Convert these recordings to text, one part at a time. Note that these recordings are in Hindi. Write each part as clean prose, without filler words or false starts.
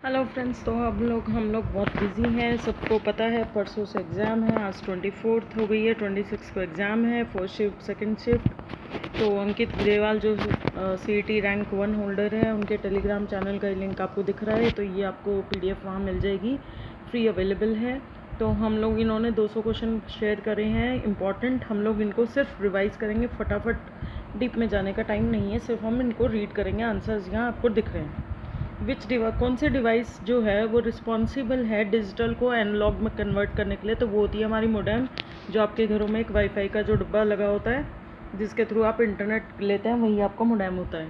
Hello friends. तो हम लोग बहुत बिजी हैं, सबको पता है। परसों से एग्ज़ाम है, आज 24 हो गई है, 26 को एग्ज़ाम है, फर्स्ट शिफ्ट सेकंड शिफ्ट। तो अंकित ग्रेवाल जो CET रैंक 1 होल्डर है, उनके टेलीग्राम चैनल का लिंक आपको दिख रहा है। तो ये आपको PDF वहाँ मिल जाएगी, फ्री अवेलेबल है। तो हम लोग इन्होंने 200 क्वेश्चन शेयर करे हैं इम्पॉर्टेंट। हम लोग इनको सिर्फ रिवाइज़ करेंगे, फटाफट डीप में जाने का टाइम नहीं है, सिर्फ हम इनको रीड करेंगे। आंसर्स यहाँ आपको दिख रहे हैं। कौन से डिवाइस जो है वो रिस्पॉन्सिबल है डिजिटल को एनालॉग में कन्वर्ट करने के लिए? तो वो होती है हमारी मोडेम, जो आपके घरों में एक वाईफाई का जो डिब्बा लगा होता है, जिसके थ्रू आप इंटरनेट लेते हैं, वही आपका मोडेम होता है।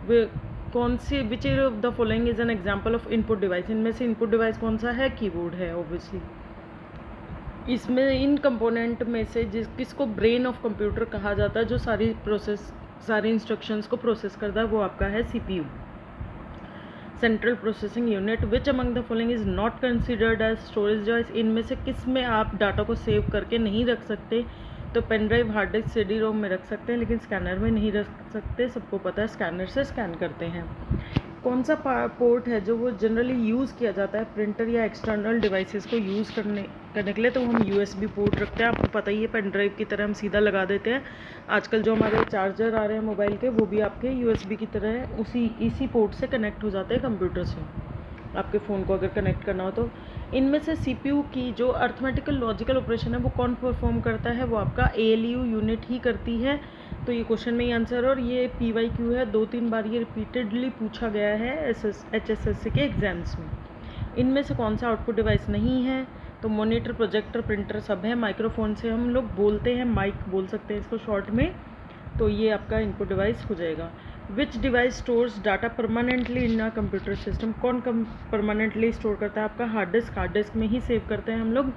वे कौन सी which of the following is an example of input device? इनमें से इनपुट डिवाइस कौन सा है? कीबोर्ड है ऑब्वियसली। इसमें इन कंपोनेंट में से किसको ब्रेन ऑफ कंप्यूटर कहा जाता है? जो सारी इंस्ट्रक्शंस को प्रोसेस करता है, वो आपका है CPU, central processing unit. Which among the following is not considered as storage device? इनमें से किस में आप डाटा को सेव करके नहीं रख सकते? तो pen drive, hard disk, CD-ROM में रख सकते हैं, लेकिन स्कैनर में नहीं रख सकते। सबको पता है, स्कैनर से स्कैन करते हैं। कौन सा पोर्ट है जो वो जनरली यूज़ किया जाता है प्रिंटर या एक्सटर्नल डिवाइसेस को यूज़ करने के लिए? तो हम USB पोर्ट रखते हैं। आपको पता ही है, पेन ड्राइव की तरह हम सीधा लगा देते हैं। आजकल जो हमारे चार्जर आ रहे हैं मोबाइल के, वो भी आपके USB की तरह है, इसी पोर्ट से कनेक्ट हो जाते हैं कंप्यूटर से, आपके फ़ोन को अगर कनेक्ट करना हो तो। इनमें से CPU की जो अर्थमेटिकल लॉजिकल ऑपरेशन है वो कौन परफॉर्म करता है? वो आपका ALU यूनिट ही करती है। तो ये क्वेश्चन में ही आंसर है, और ये PYQ है, 2-3 बार ये रिपीटेडली पूछा गया है HSSC के एग्जाम्स में। इनमें से कौन सा आउटपुट डिवाइस नहीं है? तो मॉनिटर, प्रोजेक्टर, प्रिंटर सब है। माइक्रोफोन से हम लोग बोलते हैं, माइक बोल सकते हैं इसको शॉर्ट में। तो ये आपका इनपुट डिवाइस हो जाएगा। विच device stores data permanently in a computer system? कौन परमानेंटली स्टोर करता है? आपका हार्ड डिस्क। हार्ड डिस्क में ही सेव करते हैं हम लोग,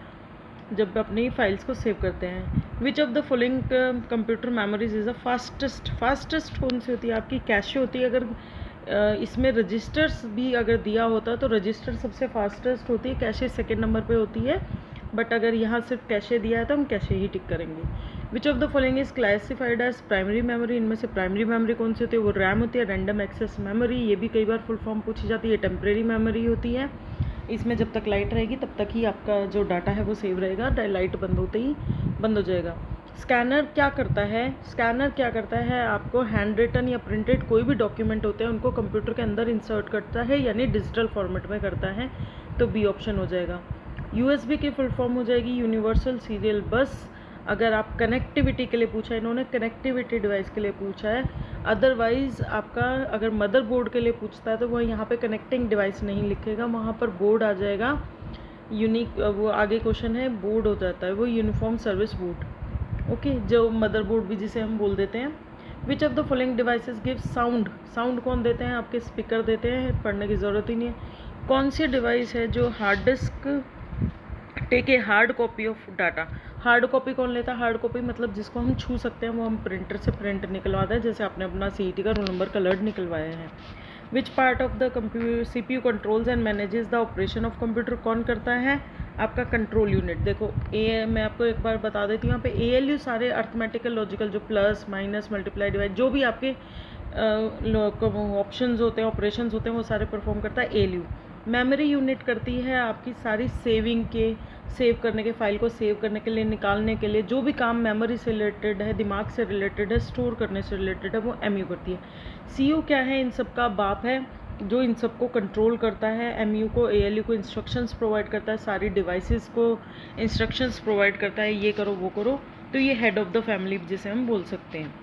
जब अपनी फाइल्स को सेव करते हैं। विच of the following computer memories is the fastest कौन सी होती है? आपकी कैशे होती है। अगर इसमें रजिस्टर्स भी अगर दिया होता तो रजिस्टर सबसे फास्टेस्ट होती है, कैशे सेकेंड नंबर पे होती है। बट अगर यहाँ सिर्फ कैशे दिया है तो हम कैशे ही टिक करेंगे। Which of the following is classified as primary memory? इनमें से प्राइमरी मेमोरी कौन सी होती है? वो रैम होती है, रैंडम एक्सेस मेमोरी। ये भी कई बार फुल फॉर्म पूछी जाती है। टेम्परेरी मेमोरी होती है, इसमें जब तक लाइट रहेगी तब तक ही आपका जो डाटा है वो सेव रहेगा, लाइट बंद होते ही बंद हो जाएगा। स्कैनर क्या करता है? स्कैनर क्या करता है? आपको हैंड रिटन या प्रिंटेड कोई भी डॉक्यूमेंट होते हैं उनको कंप्यूटर के अंदर इंसर्ट करता है, यानी डिजिटल फॉर्मेट में करता है। तो B ऑप्शन हो जाएगा। USB की फुल फॉर्म हो जाएगी यूनिवर्सल सीरियल बस। अगर आप कनेक्टिविटी के लिए पूछा, इन्होंने कनेक्टिविटी डिवाइस के लिए पूछा है। अदरवाइज़ आपका अगर मदरबोर्ड के लिए पूछता है तो वह यहाँ पे कनेक्टिंग डिवाइस नहीं लिखेगा, वहाँ पर बोर्ड आ जाएगा। यूनिक वो आगे क्वेश्चन है, बोर्ड हो जाता है वो यूनिफॉर्म सर्विस बोर्ड। ओके, जो मदरबोर्ड भी जिसे हम बोल देते हैं। विच of the following devices give sound? Sound कौन देते हैं? आपके स्पीकर देते हैं, पढ़ने की ज़रूरत ही नहीं है। कौन सी डिवाइस है जो hard disk take a hard copy of data? Hard copy कौन लेता है? हार्ड कॉपी मतलब जिसको हम छू सकते हैं, वो हम प्रिंटर से प्रिंट निकलवाते हैं, जैसे आपने अपना CET का रोल नंबर कलर्ड निकलवाया है। Which part of the computer CPU controls and manages the operation of computer? कौन करता है? आपका कंट्रोल यूनिट। देखो मैं आपको एक बार बता देती हूँ, यहाँ पे ALU सारे अर्थमेटिकल लॉजिकल जो प्लस माइनस मल्टीप्लाई डिवाइड जो भी आपके ऑप्शंस होते हैं, ऑपरेशंस होते हैं, वो सारे परफॉर्म करता है ALU। मेमोरी यूनिट करती है आपकी सारी सेविंग के, सेव करने के, फाइल को सेव करने के लिए, निकालने के लिए, जो भी काम मेमोरी से रिलेटेड है, दिमाग से रिलेटेड है, स्टोर करने से रिलेटेड है, वो MU करती है। CU क्या है? इन सब का बाप है, जो इन सब को कंट्रोल करता है। MU को, ALU को इंस्ट्रक्शंस प्रोवाइड करता है, सारी डिवाइसेस को इंस्ट्रक्शंस प्रोवाइड करता है, ये करो वो करो। तो ये हेड ऑफ द फैमिली जिसे हम बोल सकते हैं।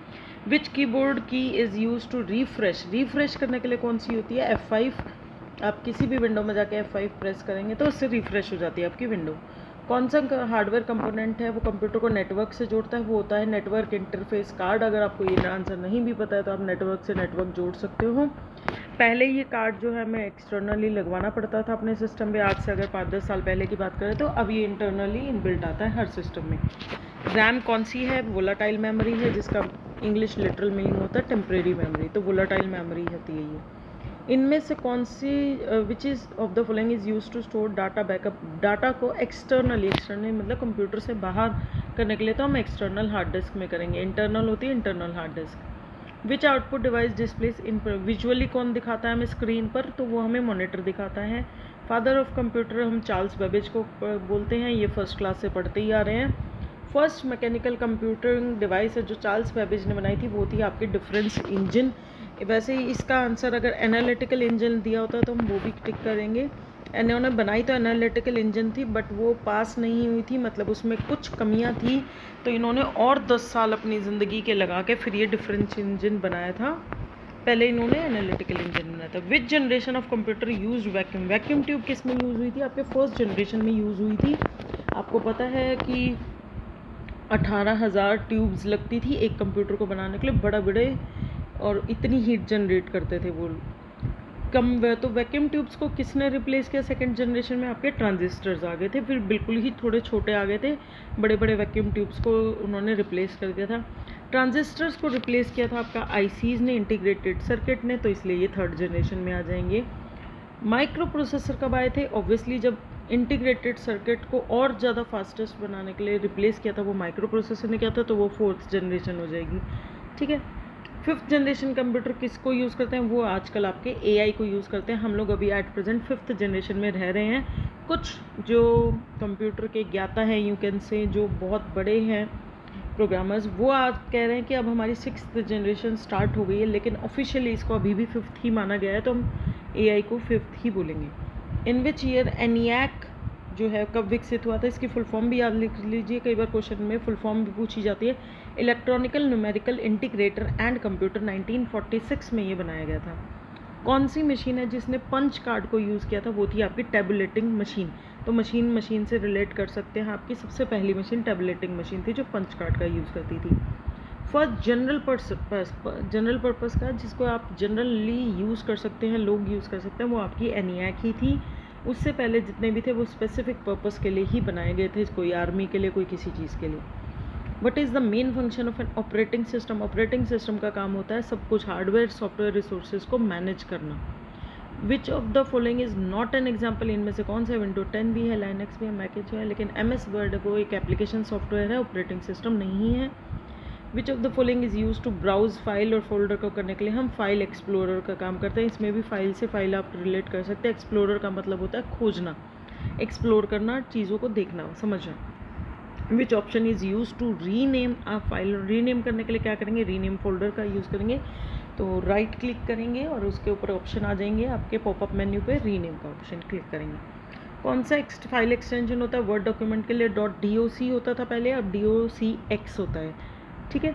Which keyboard key is use to refresh? Refresh करने के लिए कौन सी होती है? F5। आप किसी भी विंडो में जाके F5 प्रेस करेंगे तो उससे रिफ्रेश हो जाती है आपकी विंडो। कौन सा हार्डवेयर कंपोनेंट है वो कंप्यूटर को नेटवर्क से जोड़ता है? वो होता है नेटवर्क इंटरफेस कार्ड। अगर आपको ये आंसर नहीं भी पता है तो आप नेटवर्क से नेटवर्क जोड़ सकते हो। पहले ये कार्ड जो है हमें एक्सटर्नली लगवाना पड़ता था अपने सिस्टम में, आज से अगर 5-10 साल पहले की बात करें तो अब ये इंटरनली इनबिल्ट आता है हर सिस्टम में। रैम कौन सी है? वोलाटाइल मेमोरी है, जिसका इंग्लिश लिटरल मीनिंग होता है टेम्परेरी मेमोरी। तो वोलाटाइल मेमोरी होती है ये। इनमें से कौन सी which is of the following is use to store data backup? Data को एक्सटर्नली मतलब कंप्यूटर से बाहर करने के लिए तो हम एक्सटर्नल हार्ड डिस्क में करेंगे। इंटरनल होती है इंटरनल हार्ड डिस्क। विच आउटपुट डिवाइस डिस्प्लेस इन विजुअली कौन दिखाता है हमें स्क्रीन पर, तो वो हमें मॉनिटर दिखाता है। फादर ऑफ कंप्यूटर हम चार्ल्स बेबेज को बोलते हैं, ये फर्स्ट क्लास से पढ़ते ही आ रहे हैं। फर्स्ट मैकेनिकल कंप्यूटिंग डिवाइस है जो चार्ल्स बेबेज ने बनाई थी वो थी आपकी डिफरेंस इंजन। वैसे ही इसका आंसर अगर एनालिटिकल इंजन दिया होता तो हम वो भी टिक करेंगे। इन्होंने बनाई तो एनालिटिकल इंजन थी बट वो पास नहीं हुई थी, मतलब उसमें कुछ कमियां थी, तो इन्होंने और 10 साल अपनी ज़िंदगी के लगा के फिर ये डिफरेंस इंजन बनाया था। पहले इन्होंने एनालिटिकल इंजन बनाया था। विच generation of computer use vacuum, vacuum tube किस में यूज़ हुई थी, आपके फर्स्ट जनरेशन में यूज़ हुई थी। आपको पता है कि 18,000 ट्यूब्स लगती थी एक कंप्यूटर को बनाने के लिए, बड़े और इतनी हीट जनरेट करते थे वो कम। तो वैक्यूम ट्यूब्स को किसने रिप्लेस किया सेकंड जनरेशन में, आपके ट्रांजिस्टर्स आ गए थे, फिर बिल्कुल ही थोड़े छोटे आ गए थे, बड़े बड़े वैक्यूम ट्यूब्स को उन्होंने रिप्लेस कर दिया था। ट्रांजिस्टर्स को रिप्लेस किया था आपका आईसीज ने, इंटीग्रेटेड सर्किट ने, तो इसलिए ये थर्ड जनरेशन में आ जाएंगे। माइक्रो प्रोसेसर कब आए थे, ऑब्वियसली जब इंटीग्रेटेड सर्किट को और ज़्यादा फास्टेस्ट बनाने के लिए रिप्लेस किया था वो माइक्रो प्रोसेसर ने किया था, तो वो फोर्थ जनरेशन हो जाएगी। ठीक है, फिफ्थ जनरेशन कंप्यूटर किसको यूज़ करते हैं, वो आजकल आपके एआई को यूज़ करते हैं। हम लोग अभी एट प्रेजेंट फिफ्थ जनरेशन में रह रहे हैं। कुछ जो कंप्यूटर के ज्ञाता हैं यू कैन से, जो बहुत बड़े हैं प्रोग्रामर्स, वो आज कह रहे हैं कि अब हमारी सिक्स्थ जनरेशन स्टार्ट हो गई है, लेकिन ऑफिशियली इसको अभी भी फिफ्थ ही माना गया है, तो हम एआई को फिफ्थ ही बोलेंगे। इन विच ईयर एनियाक जो है कब विकसित हुआ था, इसकी फुल फॉर्म भी याद लिख लीजिए, कई बार क्वेश्चन में फुल फॉर्म भी पूछी जाती है। Electronical numerical integrator and computer, 1946 में ये बनाया गया था। कौन सी मशीन है जिसने पंच कार्ड को यूज़ किया था, वो थी आपकी टैबुलेटिंग मशीन। तो मशीन से रिलेट कर सकते हैं, आपकी सबसे पहली मशीन टैबुलेटिंग मशीन थी जो पंच कार्ड का यूज़ करती थी। फर्स्ट जनरल पर्पस का जिसको आप जनरली यूज़ कर सकते हैं, लोग यूज़ कर सकते हैं, वो आपकी एनियाक ही थी। उससे पहले जितने भी थे वो स्पेसिफिक पर्पस के लिए ही बनाए गए थे, कोई आर्मी के लिए, कोई किसी चीज़ के लिए। What is the main function of an operating system, operating system का काम होता है सब कुछ हार्डवेयर सॉफ्टवेयर रिसोर्सेज को मैनेज करना। विच of the following is not an example, इनमें से कौन सा, विंडो 10 भी है, लाइनक्स भी है, मैकेज है, लेकिन MS वर्ड वो एक एप्लीकेशन सॉफ्टवेयर है, ऑपरेटिंग सिस्टम नहीं है। Which of the following is use to browse file, और फोल्डर को करने के लिए हम फाइल एक्सप्लोरर का काम करते हैं। इसमें भी फाइल से फाइल आप रिलेट कर सकते हैं। एक्सप्लोरर का मतलब होता है खोजना, एक्सप्लोर करना, चीज़ों को देखना, समझना। Which option is use to rename a file, rename करने के लिए क्या करेंगे, रीनेम फोल्डर का यूज़ करेंगे। तो राइट क्लिक करेंगे और उसके ऊपर ऑप्शन आ जाएंगे आपके पॉपअप मेन्यू पे, रीनेम का ऑप्शन क्लिक करेंगे। कौन सा फाइल एक्सटेंशन होता है वर्ड डॉक्यूमेंट के लिए, .doc होता था पहले, अब docx होता है। ठीक है।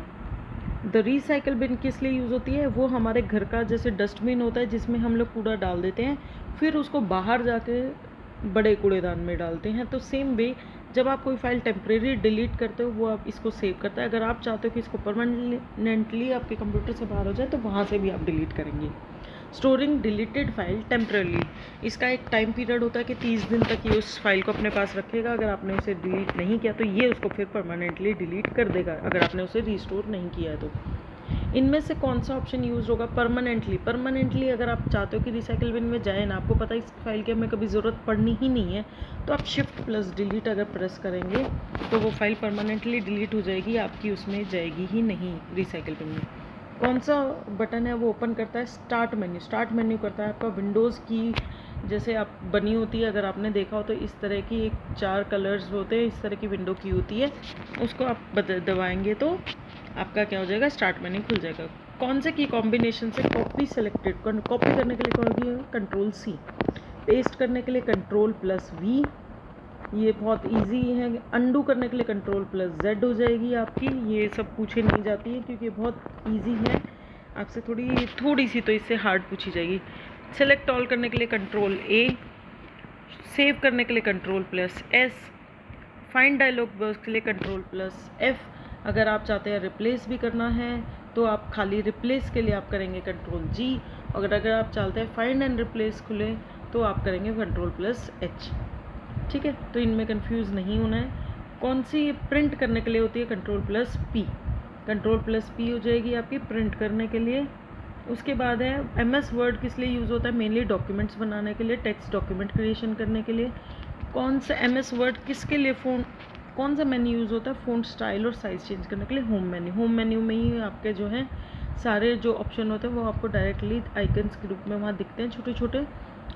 द रिसाइकल बिन किस लिए यूज़ होती है, वो हमारे घर का जैसे डस्टबिन होता है जिसमें हम लोग कूड़ा डाल देते हैं, फिर उसको बाहर जाके बड़े कूड़ेदान में डालते हैं। तो सेम वे जब आप कोई फाइल टेम्प्रेरी डिलीट करते हो वो आप इसको सेव करता है। अगर आप चाहते हो कि इसको परमानेंटली आपके कंप्यूटर से बाहर हो जाए तो वहाँ से भी आप डिलीट करेंगे। स्टोरिंग डिलीटेड फाइल टेम्परली, इसका एक टाइम पीरियड होता है कि 30 दिन तक ये उस फाइल को अपने पास रखेगा। अगर आपने उसे डिलीट नहीं किया तो ये उसको फिर परमानेंटली डिलीट कर देगा, अगर आपने उसे रिस्टोर नहीं किया है तो। इनमें से कौन सा ऑप्शन यूज़ होगा, परमानेंटली अगर आप चाहते हो कि रिसाइकल बिन में जाए ना, आपको पता है इस फाइल की हमें कभी ज़रूरत पड़नी ही नहीं है, तो आप Shift+Delete अगर प्रेस करेंगे तो वो फाइल परमानेंटली डिलीट हो जाएगी, आपकी उसमें जाएगी ही नहीं रिसाइकल बिन में। कौन सा बटन है वो ओपन करता है स्टार्ट मेन्यू करता है आपका विंडोज़ की जैसे आप बनी होती है, अगर आपने देखा हो तो इस तरह की एक 4 कलर्स होते हैं, इस तरह की विंडो की होती है, उसको आप दबाएंगे तो आपका क्या हो जाएगा, स्टार्ट मेन्यू खुल जाएगा। कौन से की कॉम्बिनेशन से कॉपी सेलेक्टेड, कॉपी करने के लिए कौन की Ctrl+C, पेस्ट करने के लिए Ctrl+V, ये बहुत इजी है। अंडू करने के लिए Ctrl+Z हो जाएगी आपकी, ये सब पूछे नहीं जाती है क्योंकि बहुत इजी है, आपसे थोड़ी सी तो इससे हार्ड पूछी जाएगी। सेलेक्ट ऑल करने के लिए Ctrl+A, सेव करने के लिए Ctrl+S, फाइंड डायलॉग बॉक्स के लिए Ctrl+F। अगर आप चाहते हैं रिप्लेस भी करना है तो आप खाली रिप्लेस के लिए आप करेंगे Ctrl+G, और अगर आप चाहते हैं फाइंड एंड रिप्लेस खुले तो आप करेंगे Ctrl+H। ठीक है, तो इनमें कंफ्यूज नहीं होना है। कौन सी प्रिंट करने के लिए होती है Ctrl+P, Ctrl+P हो जाएगी आपकी प्रिंट करने के लिए। उसके बाद है MS वर्ड किस लिए यूज़ होता है, मेनली डॉक्यूमेंट्स बनाने के लिए, टेक्स्ट डॉक्यूमेंट क्रिएशन करने के लिए। कौन सा MS वर्ड किसके लिए कौन सा मेन्यू यूज़ होता है, फ़ॉन्ट स्टाइल और साइज़ चेंज करने के लिए, होम मेन्यू में ही आपके जो है सारे जो ऑप्शन होते हैं वो आपको डायरेक्टली आइकन्स के रूप में वहाँ दिखते हैं छोटे छोटे।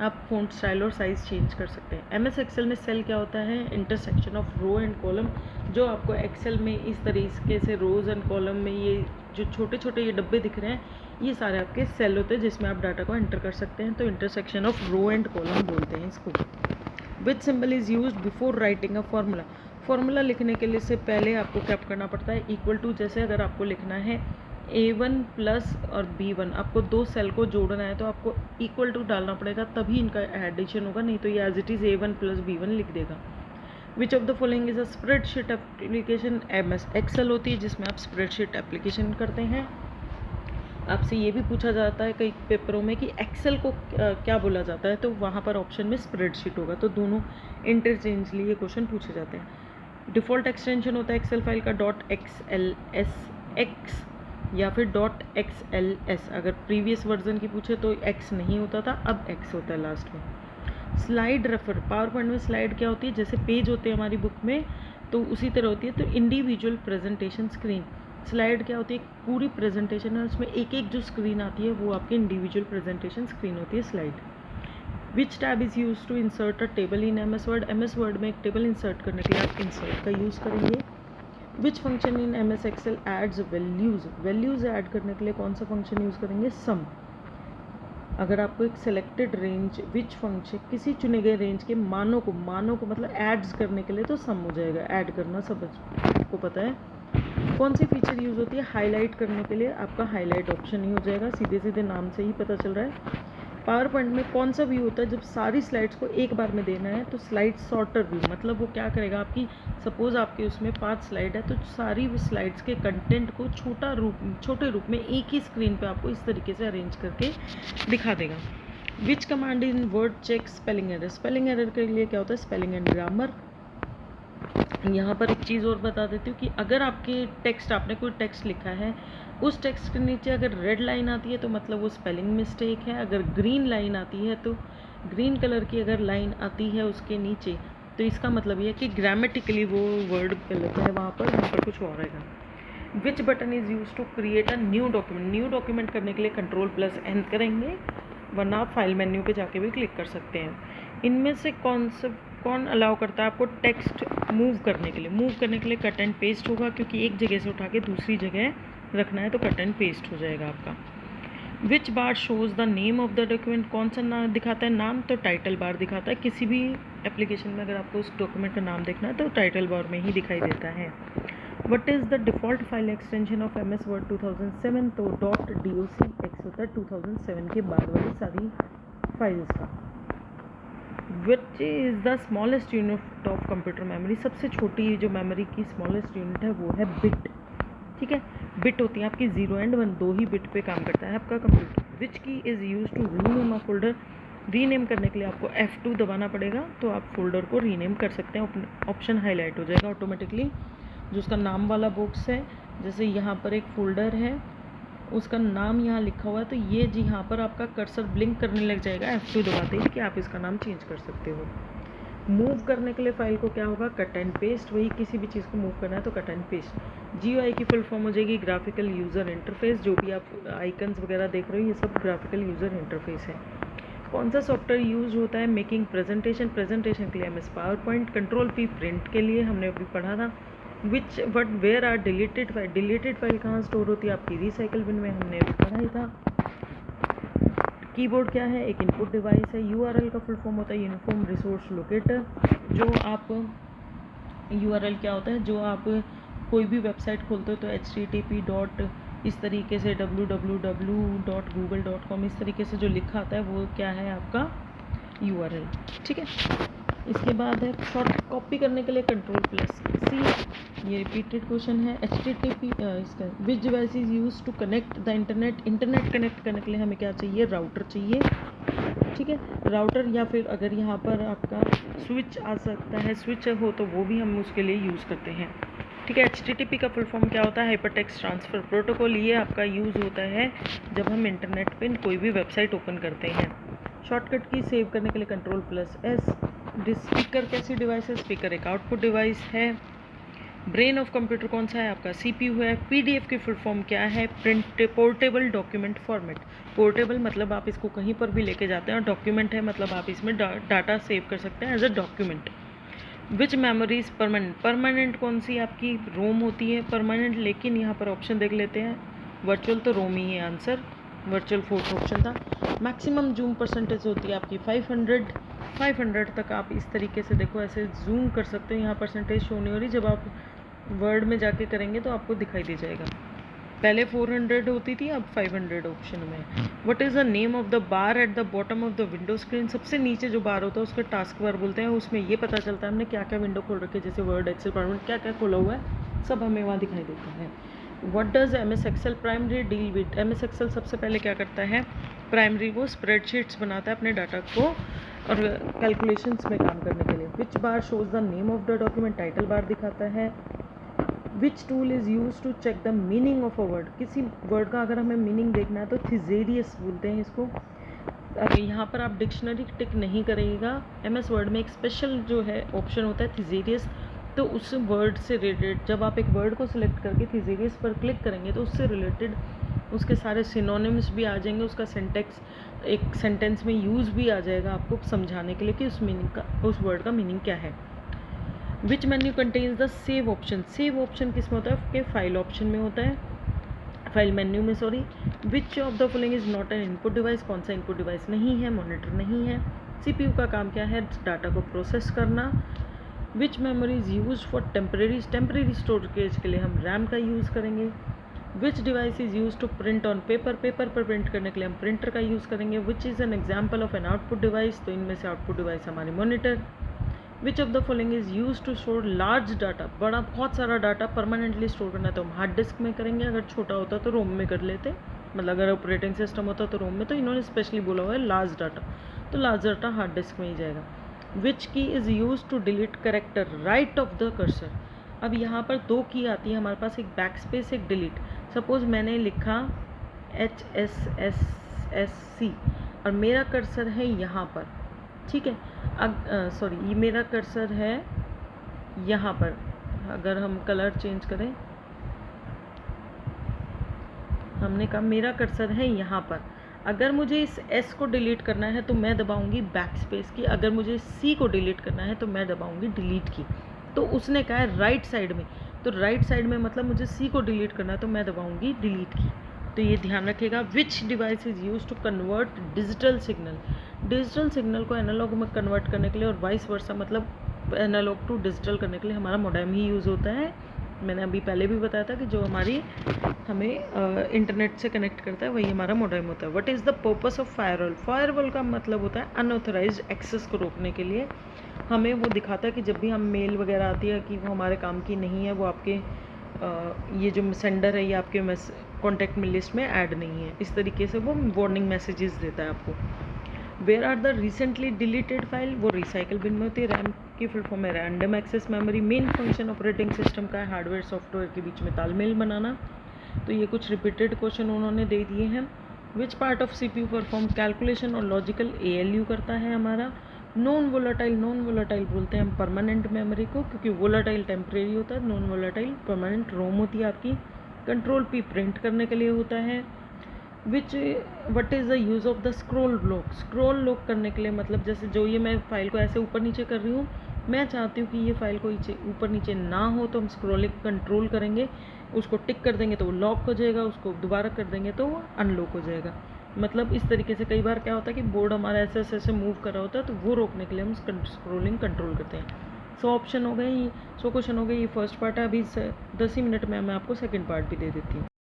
आप फ़ॉन्ट स्टाइल और साइज़ चेंज कर सकते हैं। एमएस एक्सेल में सेल क्या होता है, intersection of row and column. जो आपको एक्सेल में इस तरीके से रोज़ एंड कॉलम में ये जो छोटे छोटे ये डब्बे दिख रहे हैं, ये सारे आपके सेल होते हैं जिसमें आप डाटा को एंटर कर सकते हैं। तो intersection of row and column बोलते हैं इसको। Which symbol is use before writing a formula. Formula लिखने के लिए से पहले आपको क्या करना पड़ता है, इक्वल टू। जैसे अगर आपको लिखना है A1 प्लस और B1, आपको दो सेल को जोड़ना है तो आपको इक्वल टू डालना पड़ेगा, तभी इनका एडिशन होगा, नहीं तो ये as it is A1 plus B1 लिख देगा। Which of the following is a spreadsheet application. MS Excel होती है जिसमें आप स्प्रेडशीट एप्लीकेशन करते हैं। आपसे ये भी पूछा जाता है कई पेपरों में कि एक्सेल को क्या बोला जाता है, तो वहाँ पर ऑप्शन में स्प्रेडशीट होगा। तो दोनों इंटरचेंजली ये क्वेश्चन पूछे जाते हैं। डिफ़ॉल्ट एक्सटेंशन होता है एक्सेल फाइल का .xls या फिर .xls। अगर प्रीवियस वर्जन की पूछे तो x नहीं होता था, अब x होता है लास्ट में। स्लाइड रेफर, पावर पॉइंट में स्लाइड क्या होती है, जैसे पेज होते हैं हमारी बुक में तो उसी तरह होती है। तो इंडिविजुअल प्रेजेंटेशन स्क्रीन, स्लाइड क्या होती है, पूरी प्रेजेंटेशन है, उसमें एक एक जो स्क्रीन आती है वो आपकी इंडिविजुअल प्रेजेंटेशन स्क्रीन होती है, slide. Which tab is use to insert a table in MS Word. MS Word में एक टेबल इंसर्ट करने के लिए आप इंसर्ट का यूज़ करेंगे। Which function in MS Excel adds values. Values add करने के लिए कौन सा फंक्शन यूज़ करेंगे, सम। अगर आपको एक सिलेक्टेड रेंज, विच फंक्शन, किसी चुने गए रेंज के मानों को मतलब एड्स करने के लिए तो सम हो जाएगा, ऐड करना सब आपको पता है। कौन सी फीचर यूज़ होती है हाईलाइट करने के लिए, आपका हाईलाइट ऑप्शन ही हो जाएगा, सीधे सीधे नाम से ही पता चल रहा है। पावर पॉइंट में कौन सा व्यू होता है जब सारी स्लाइड्स को एक बार में देना है, तो स्लाइड सॉर्टर व्यू। मतलब वो क्या करेगा, आपकी सपोज आपके उसमें 5 स्लाइड है तो सारी स्लाइड्स के कंटेंट को छोटे रूप में एक ही स्क्रीन पे आपको इस तरीके से अरेंज करके दिखा देगा। Which command in Word check spelling error. Spelling error के लिए क्या होता है, स्पेलिंग एंड ग्रामर। यहाँ पर एक चीज़ और बता देती हूँ कि अगर आपके टेक्स्ट, आपने कोई टेक्स्ट लिखा है, उस टेक्स्ट के नीचे अगर रेड लाइन आती है तो मतलब वो स्पेलिंग मिस्टेक है। अगर ग्रीन लाइन आती है तो ग्रीन कलर की अगर लाइन आती है उसके नीचे तो इसका मतलब ये है कि ग्रामेटिकली वो वर्ड गलत है, वहाँ पर कुछ और आएगा। Which button is use to create a new document. New document करने के लिए Ctrl+N करेंगे, वरना आप फाइल मेन्यू पे जाके भी क्लिक कर सकते हैं। इनमें से कौन अलाउ करता है आपको टेक्स्ट मूव करने के लिए। मूव करने के लिए कट एंड पेस्ट होगा, क्योंकि एक जगह से उठा के दूसरी जगह रखना है तो कट एंड पेस्ट हो जाएगा आपका। Which bar shows the name of the document. कौन सा नाम दिखाता है नाम, तो टाइटल बार दिखाता है। किसी भी एप्लीकेशन में अगर आपको उस डॉक्यूमेंट का नाम देखना है तो टाइटल बार में ही दिखाई देता है। What is the default file extension of MS word 2007, तो .docx होता है 2007 के बाद वाली सारी फाइल्स का। Which is the smallest unit of computer memory. सबसे छोटी जो मेमोरी की स्मॉलेस्ट यूनिट है वो है बिट। ठीक है, बिट होती है आपकी 0 एंड 1, 2 ही बिट पे काम करता है आपका computer. Which key is use to rename a folder. Rename करने के लिए आपको F2 दबाना पड़ेगा तो आप फोल्डर को रीनेम कर सकते हैं। ऑप्शन हाईलाइट हो जाएगा ऑटोमेटिकली, जो उसका नाम वाला बॉक्स है। जैसे यहाँ पर एक फ़ोल्डर है, उसका नाम यहाँ लिखा हुआ है, तो ये जी यहाँ पर आपका कर्सर ब्लिंक करने लग जाएगा F2 दबाते ही कि आप इसका नाम चेंज कर सकते हो। मूव करने के लिए फाइल को क्या होगा, कट एंड पेस्ट। वही किसी भी चीज़ को मूव करना है तो कट एंड पेस्ट। GUI की फुल फॉर्म हो जाएगी ग्राफिकल यूज़र इंटरफेस। जो भी आप आइकन्स वगैरह देख रहे हो ये सब ग्राफिकल यूज़र इंटरफेस है। कौन सा सॉफ्टवेयर यूज होता है मेकिंग प्रेजेंटेशन के लिए MS power point. Ctrl+P print के लिए हमने अभी पढ़ा था। Where are deleted file. Deleted file कहाँ स्टोर होती है, आपकी रिसाइकल बिन में, हमने अभी पढ़ा ही था। कीबोर्ड क्या है, एक इनपुट डिवाइस है। URL का फुल फॉर्म होता है यूनिफॉर्म रिसोर्स लोकेटर। जो आप URL क्या होता है, जो आप कोई भी वेबसाइट खोलते हो तो http. इस तरीके से www.google.com इस तरीके से जो लिखा आता है वो क्या है आपका URL। ठीक है, इसके बाद है शॉर्ट कॉपी करने के लिए Ctrl+C। ये रिपीटेड क्वेश्चन है। HTTP इसका which device is use to connect the internet. Internet connect करने के लिए हमें क्या चाहिए, राउटर चाहिए। ठीक है, राउटर, या फिर अगर यहाँ पर आपका स्विच आ सकता है, स्विच हो तो वो भी हम उसके लिए यूज़ करते हैं। ठीक है, HTTP का फुल फॉर्म क्या होता है, हाइपरटेक्स्ट ट्रांसफ़र प्रोटोकॉल। ये आपका यूज़ होता है जब हम इंटरनेट पर कोई भी वेबसाइट ओपन करते हैं। शॉर्टकट की सेव करने के लिए Ctrl+S। स्पीकर कैसी डिवाइस है, स्पीकर एक आउटपुट डिवाइस है। ब्रेन ऑफ कंप्यूटर कौन सा है आपका, CPU है। PDF की फुल फॉर्म क्या है, print portable document format. Portable मतलब आप इसको कहीं पर भी लेके जाते हैं, और डॉक्यूमेंट है मतलब आप इसमें डाटा सेव कर सकते हैं as a document. Which memories permanent, permanent कौन सी आपकी रोम होती है परमानेंट, लेकिन यहाँ पर ऑप्शन देख लेते हैं, वर्चुअल तो रोम ही है आंसर, वर्चुअल फोर्थ ऑप्शन था। मैक्सिमम जूम परसेंटेज होती है आपकी 500 तक आप इस तरीके से देखो ऐसे जूम कर सकते हो। यहाँ परसेंटेज शो नहीं हो रही, जब आप वर्ड में जाके करेंगे तो आपको दिखाई दे जाएगा। पहले 400 होती थी, अब 500 ऑप्शन में। What is the name of the bar at the bottom of the window screen, सबसे नीचे जो बार होता है उसको टास्क बार बोलते हैं। उसमें ये पता चलता है हमने क्या क्या विंडो खोल रखी है, जैसे वर्ड, एक्सेल, पावरपॉइंट, क्या क्या खोला हुआ है सब हमें वहाँ दिखाई देता है। What does MS excel primary deal with, MS excel सबसे पहले क्या करता है, प्राइमरी वो स्प्रेडशीट्स बनाता है अपने डाटा को और कैलकुलेशंस में काम करने के लिए। Which bar shows the name of the document, title bar दिखाता है। Which tool is use to check the meaning of a word, किसी वर्ड का अगर हमें मीनिंग देखना है तो थिजेरियस बोलते हैं इसको। अगर यहाँ पर आप डिक्शनरी टिक नहीं करेगा, MS वर्ड में एक स्पेशल जो है ऑप्शन होता है थिजेरियस, तो उस वर्ड से रिलेटेड जब आप एक वर्ड को सिलेक्ट करके थिजेरियस पर क्लिक करेंगे तो उससे रिलेटेड उसके सारे सिनोनिम्स भी आ जाएंगे, उसका सेंटेक्स एक सेंटेंस में यूज़ भी आ जाएगा आपको समझाने के लिए कि उस मीनिंग का, उस वर्ड का मीनिंग क्या है। विच menu contains the save option, save option किस में होता है, कि फाइल ऑप्शन में होता है, फाइल मेन्यू में sorry. Which of the following is not an input device, कौन सा इनपुट डिवाइस नहीं है, मॉनिटर नहीं है। CPU का काम क्या है, डाटा को प्रोसेस करना। Which memory is use for temporary storage के लिए हम RAM का यूज़ करेंगे। Which device is use to print on paper, paper पर प्रिंट करने के लिए हम प्रिंटर का यूज़ करेंगे। Which is an example of an output device, तो इनमें से आउटपुट डिवाइस हमारी monitor. Which of the following is use to store large data, बड़ा बहुत सारा डाटा परमानेंटली स्टोर करना है तो हम हार्ड डिस्क में करेंगे, अगर छोटा होता तो रोम में कर लेते, मतलब अगर ऑपरेटिंग सिस्टम होता तो रोम में, तो इन्होंने स्पेशली बोला हुआ है लार्ज डाटा, तो लार्ज डाटा हार्ड डिस्क में ही जाएगा। Which key is use to delete character right of the cursor, अब यहाँ पर दो की आती है हमारे पास, एक बैक स्पेस एक डिलीट। सपोज मैंने लिखा HSSSC और मेरा कर्सर है यहाँ पर, ठीक है, सॉरी ये मेरा कर्सर है यहाँ पर, अगर हम कलर चेंज करें, हमने कहा मेरा कर्सर है यहाँ पर, अगर मुझे इस S को डिलीट करना है तो मैं दबाऊंगी बैक स्पेस की, अगर मुझे C को डिलीट करना है तो मैं दबाऊंगी डिलीट की। तो उसने कहा है राइट साइड में, तो राइट साइड में मतलब मुझे C को डिलीट करना है तो मैं दबाऊंगी डिलीट की। तो ये ध्यान रखिएगा। Which device is use to convert digital signal, digital signal को एनालॉग में कन्वर्ट करने के लिए और वाइस वर्सा, मतलब एनालॉग टू डिजिटल करने के लिए हमारा मोडेम ही यूज़ होता है। मैंने अभी पहले भी बताया था कि जो हमारी हमें इंटरनेट से कनेक्ट करता है वही हमारा मोडेम होता है। What is the purpose of firewall, firewall का मतलब होता है अनऑथराइज्ड एक्सेस को रोकने के लिए। हमें वो दिखाता है कि जब भी हम मेल वगैरह आती है कि वो हमारे काम की नहीं है, वो आपके ये जो सेंडर है ये आपके कॉन्टैक्ट में लिस्ट में ऐड नहीं है, इस तरीके से वो वार्निंग मैसेजेस देता है आपको। Where are the recently deleted file, वो रिसाइकल बिन में होती है। रैम की फुल फॉर्म है random access memory. Main function operating system का है हार्डवेयर सॉफ्टवेयर के बीच में तालमेल बनाना। तो ये कुछ रिपीटेड क्वेश्चन उन्होंने दे दिए हैं। Which part of CPU perform calculation और लॉजिकल ALU करता है हमारा। नॉन वोलाटाइल, नॉन वोलाटाइल बोलते हैं हम परमानेंट मेमोरी को, क्योंकि वोलाटाइल टेम्परेरी होता है, नॉन वोलाटाइल परमानेंट रोम होती है आपकी। कंट्रोल P प्रिंट करने के लिए होता है। What is the use of the scroll lock, scroll lock करने के लिए मतलब जैसे जो ये मैं फाइल को ऐसे ऊपर नीचे कर रही हूँ, मैं चाहती हूँ कि ये फाइल को ऊपर नीचे ना हो, तो हम स्क्रॉलिंग कंट्रोल करेंगे, उसको टिक कर देंगे तो वो लॉक हो जाएगा, उसको दोबारा कर देंगे तो वो अनलॉक हो जाएगा। मतलब इस तरीके से कई बार क्या होता है कि बोर्ड हमारा ऐसे ऐसे मूव कर रहा होता है, तो वो रोकने के लिए हम स्क्रॉलिंग कंट्रोल करते हैं। 100 ऑप्शन हो गए, 100 क्वेश्चन हो गए, ये फर्स्ट पार्ट है। अभी 10 ही मिनट में मैं आपको सेकेंड पार्ट भी दे देती हूँ।